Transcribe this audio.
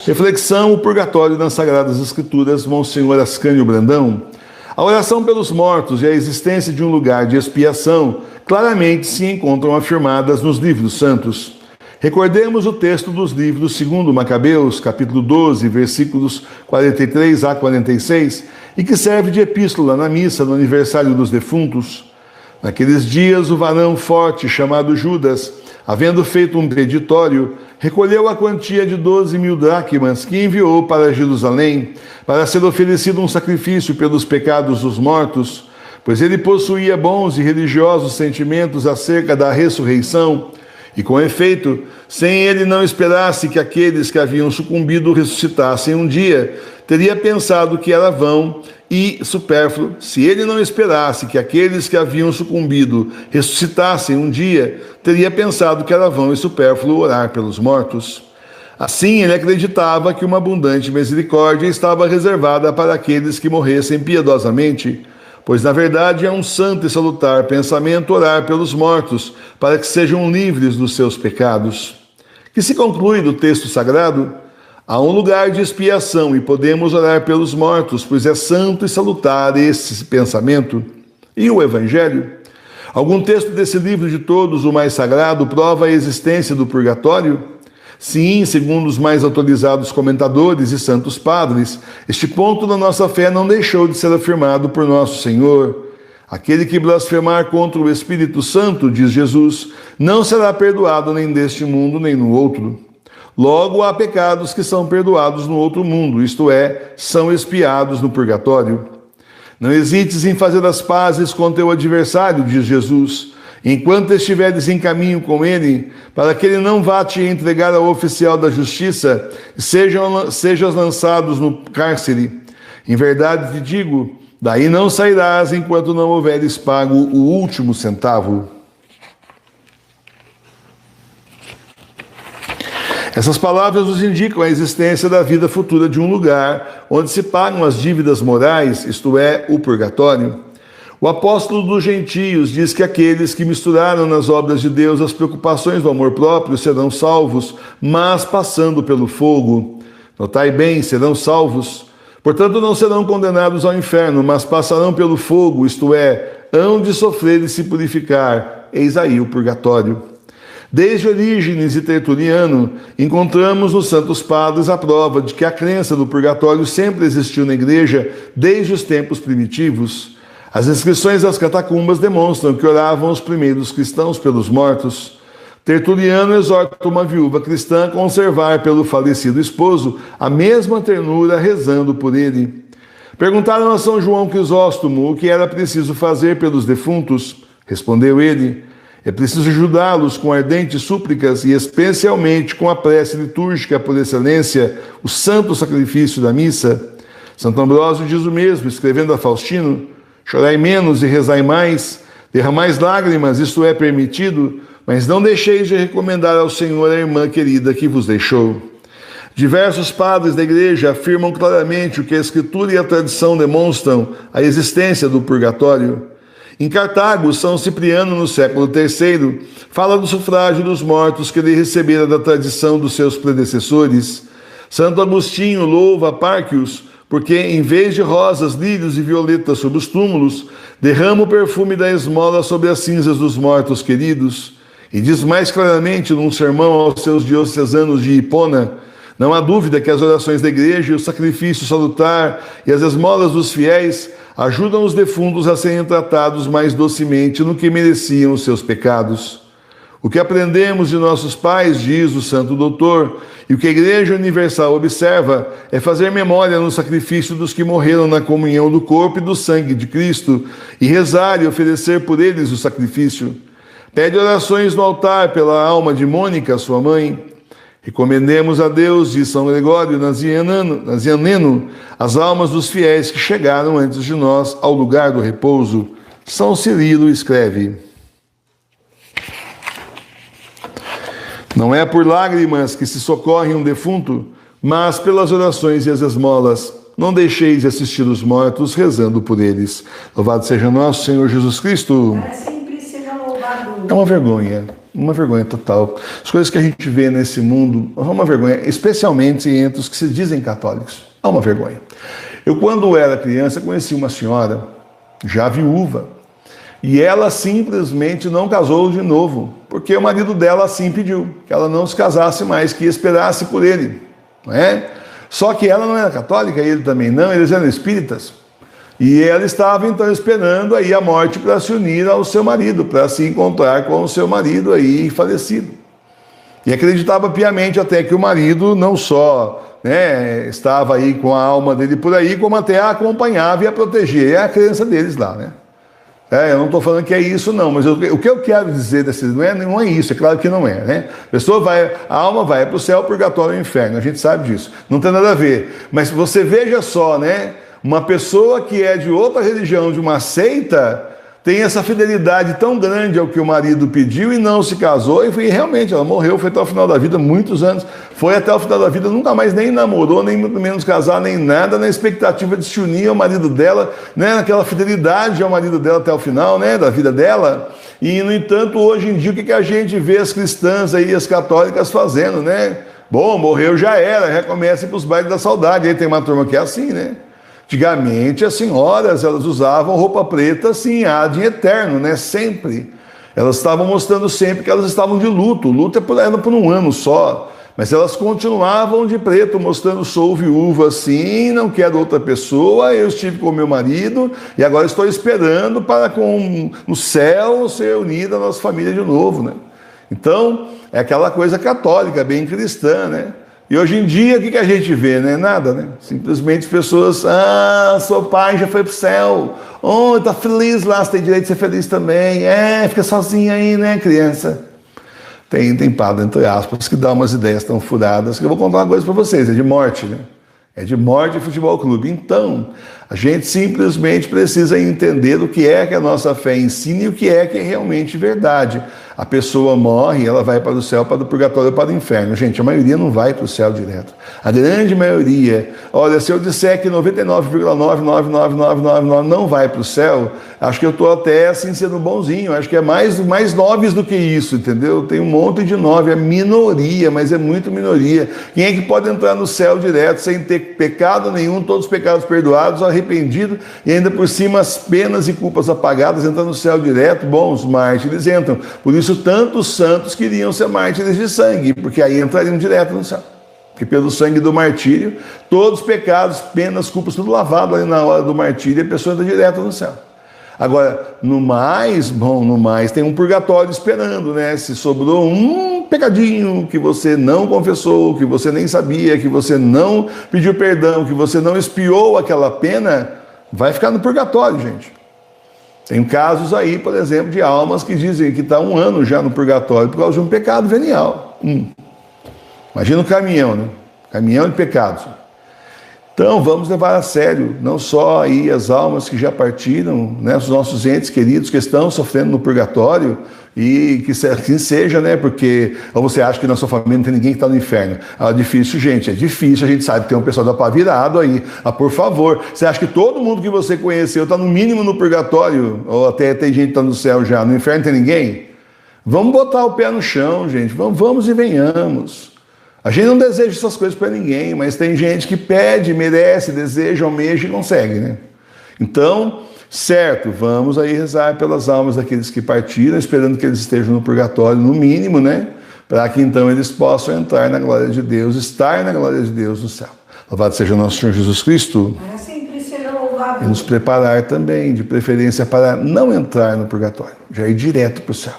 Reflexão: o purgatório nas Sagradas Escrituras, Monsenhor Ascânio Brandão. A oração pelos mortos e a existência de um lugar de expiação claramente se encontram afirmadas nos livros santos. Recordemos o texto dos livros segundo Macabeus, capítulo 12, versículos 43 a 46, e que serve de epístola na missa no aniversário dos defuntos. Naqueles dias, o varão forte, chamado Judas, havendo feito um preditório, recolheu a quantia de 12.000 dracmas que enviou para Jerusalém, para ser oferecido um sacrifício pelos pecados dos mortos, pois ele possuía bons e religiosos sentimentos acerca da ressurreição, e com efeito, sem ele não esperasse que aqueles que haviam sucumbido ressuscitassem um dia, teria pensado que era vão e supérfluo. Se ele não esperasse que aqueles que haviam sucumbido ressuscitassem um dia, teria pensado que era vão e supérfluo orar pelos mortos. Assim, ele acreditava que uma abundante misericórdia estava reservada para aqueles que morressem piedosamente, pois na verdade é um santo e salutar pensamento orar pelos mortos, para que sejam livres dos seus pecados. Que se conclui do texto sagrado: há um lugar de expiação e podemos orar pelos mortos, pois é santo e salutar esse pensamento. E o Evangelho? Algum texto desse livro de todos, o mais sagrado, prova a existência do purgatório? Sim, segundo os mais autorizados comentadores e santos padres, este ponto da nossa fé não deixou de ser afirmado por nosso Senhor. Aquele que blasfemar contra o Espírito Santo, diz Jesus, não será perdoado nem deste mundo nem no outro. Logo, há pecados que são perdoados no outro mundo, isto é, são expiados no purgatório. Não hesites em fazer as pazes com teu adversário, diz Jesus, enquanto estiveres em caminho com ele, para que ele não vá te entregar ao oficial da justiça e sejas lançados no cárcere. Em verdade te digo, daí não sairás enquanto não houveres pago o último centavo. Essas palavras nos indicam a existência da vida futura de um lugar onde se pagam as dívidas morais, isto é, o purgatório. O apóstolo dos gentios diz que aqueles que misturaram nas obras de Deus as preocupações do amor próprio serão salvos, mas passando pelo fogo. Notai bem, serão salvos. Portanto, não serão condenados ao inferno, mas passarão pelo fogo, isto é, hão de sofrer e se purificar. Eis aí o purgatório. Desde Orígenes e Tertuliano, encontramos nos Santos Padres a prova de que a crença no purgatório sempre existiu na Igreja desde os tempos primitivos. As inscrições das catacumbas demonstram que oravam os primeiros cristãos pelos mortos. Tertuliano exorta uma viúva cristã a conservar pelo falecido esposo a mesma ternura, rezando por ele. Perguntaram a São João Crisóstomo o que era preciso fazer pelos defuntos. Respondeu ele: é preciso ajudá-los com ardentes súplicas e especialmente com a prece litúrgica por excelência, o santo sacrifício da missa. Santo Ambrósio diz o mesmo, escrevendo a Faustino: chorai menos e rezai mais, derramais lágrimas, isto é permitido, mas não deixeis de recomendar ao Senhor a irmã querida que vos deixou. Diversos padres da Igreja afirmam claramente o que a Escritura e a tradição demonstram, a existência do purgatório. Em Cartago, São Cipriano, no século III, fala do sufrágio dos mortos que ele recebera da tradição dos seus predecessores. Santo Agostinho louva Párquios, porque em vez de rosas, lírios e violetas sobre os túmulos, derrama o perfume da esmola sobre as cinzas dos mortos queridos. E diz mais claramente num sermão aos seus diocesanos de Hipona: não há dúvida que as orações da Igreja, o sacrifício salutar e as esmolas dos fiéis ajudam os defuntos a serem tratados mais docemente no que mereciam os seus pecados. O que aprendemos de nossos pais, diz o Santo Doutor, e o que a Igreja Universal observa, é fazer memória no sacrifício dos que morreram na comunhão do corpo e do sangue de Cristo, e rezar e oferecer por eles o sacrifício. Pede orações no altar pela alma de Mônica, sua mãe. Recomendemos a Deus, diz São Gregório Nazianeno, as almas dos fiéis que chegaram antes de nós ao lugar do repouso. São Cirilo escreve: não é por lágrimas que se socorre um defunto, mas pelas orações e as esmolas. Não deixeis de assistir os mortos, rezando por eles. Louvado seja nosso Senhor Jesus Cristo. Para sempre seja louvado. uma vergonha total. As coisas que a gente vê nesse mundo, é uma vergonha, especialmente entre os que se dizem católicos. É uma vergonha. Eu, quando era criança, conheci uma senhora, já viúva, e ela simplesmente não casou de novo, porque o marido dela assim pediu, que ela não se casasse mais, que esperasse por ele, não é? Só que ela não era católica, ele também não, eles eram espíritas. E ela estava então esperando aí a morte para se unir ao seu marido, para se encontrar com o seu marido aí falecido. E acreditava piamente até que o marido não só, né, estava aí com a alma dele por aí, como até a acompanhava e a protegia. É a crença deles lá, né? Eu não estou falando que é isso não, mas o que eu quero dizer não é isso, é claro que não é, né? A alma vai para o céu, purgatório e o inferno, a gente sabe disso, não tem nada a ver. Mas você veja só, né? Uma pessoa que é de outra religião, de uma seita, tem essa fidelidade tão grande ao que o marido pediu e não se casou, e realmente ela morreu, foi até o final da vida, muitos anos, foi até o final da vida, nunca mais nem namorou, nem muito menos casar, nem nada, na expectativa de se unir ao marido dela, né, naquela fidelidade ao marido dela até o final, né, da vida dela. E, no entanto, hoje em dia, o que a gente vê as cristãs aí, as católicas fazendo, né? Bom, morreu, já era, recomeça para os bailes da saudade. Aí tem uma turma que é assim, né? Antigamente, as senhoras, elas usavam roupa preta assim, ad eterno, né? Sempre. Elas estavam mostrando sempre que elas estavam de luto. O luto era por um ano só. Mas elas continuavam de preto, mostrando: sou viúva assim, não quero outra pessoa, eu estive com meu marido e agora estou esperando para no céu ser unida à nossa família de novo, né? Então, é aquela coisa católica, bem cristã, né? E hoje em dia, o que a gente vê, né? Nada, né? Simplesmente as pessoas: seu pai já foi pro céu, tá feliz lá, você tem direito de ser feliz também, fica sozinha aí, né, criança? Tem padre, entre aspas, que dá umas ideias tão furadas, que eu vou contar uma coisa para vocês, é de morte, né? É de morte e futebol clube. Então, a gente simplesmente precisa entender o que é que a nossa fé ensina e o que é realmente verdade. A pessoa morre, ela vai para o céu, para o purgatório, para o inferno. Gente, a maioria não vai para o céu direto. A grande maioria, olha, se eu disser que 99,99999 não vai para o céu, acho que eu estou até assim sendo bonzinho. Acho que é mais 9 do que isso, entendeu? Tem um monte de 9, é minoria, mas é muito minoria. Quem é que pode entrar no céu direto sem ter pecado nenhum, todos os pecados perdoados, arrependido e ainda por cima as penas e culpas apagadas, entrar no céu direto? Bom, os mártires entram. Por isso tantos santos queriam ser mártires de sangue, porque aí entrariam direto no céu. Porque pelo sangue do martírio, todos os pecados, penas, culpas, tudo lavado ali na hora do martírio, e a pessoa entra direto no céu. Agora, no mais, tem um purgatório esperando, né? Se sobrou um pecadinho que você não confessou, que você nem sabia, que você não pediu perdão, que você não expiou aquela pena, vai ficar no purgatório, gente. Tem casos aí, por exemplo, de almas que dizem que está 1 ano já no purgatório por causa de um pecado venial. Imagina um caminhão, né? Caminhão de pecados. Então, vamos levar a sério, não só aí as almas que já partiram, né, os nossos entes queridos que estão sofrendo no purgatório, e que assim seja, né, porque ou você acha que na sua família não tem ninguém que está no inferno. É difícil, gente, é difícil, a gente sabe que tem um pessoal da pá virado aí. Por favor, você acha que todo mundo que você conheceu está no mínimo no purgatório, ou até tem gente que está no céu já, no inferno tem ninguém? Vamos botar o pé no chão, gente, vamos e venhamos. A gente não deseja essas coisas para ninguém, mas tem gente que pede, merece, deseja, almeja e consegue, né? Então, certo, vamos aí rezar pelas almas daqueles que partiram, esperando que eles estejam no purgatório, no mínimo, né? Para que então eles possam entrar na glória de Deus, estar na glória de Deus no céu. Louvado seja nosso Senhor Jesus Cristo. Sempre será louvado. E nos preparar também, de preferência, para não entrar no purgatório, já ir direto para o céu.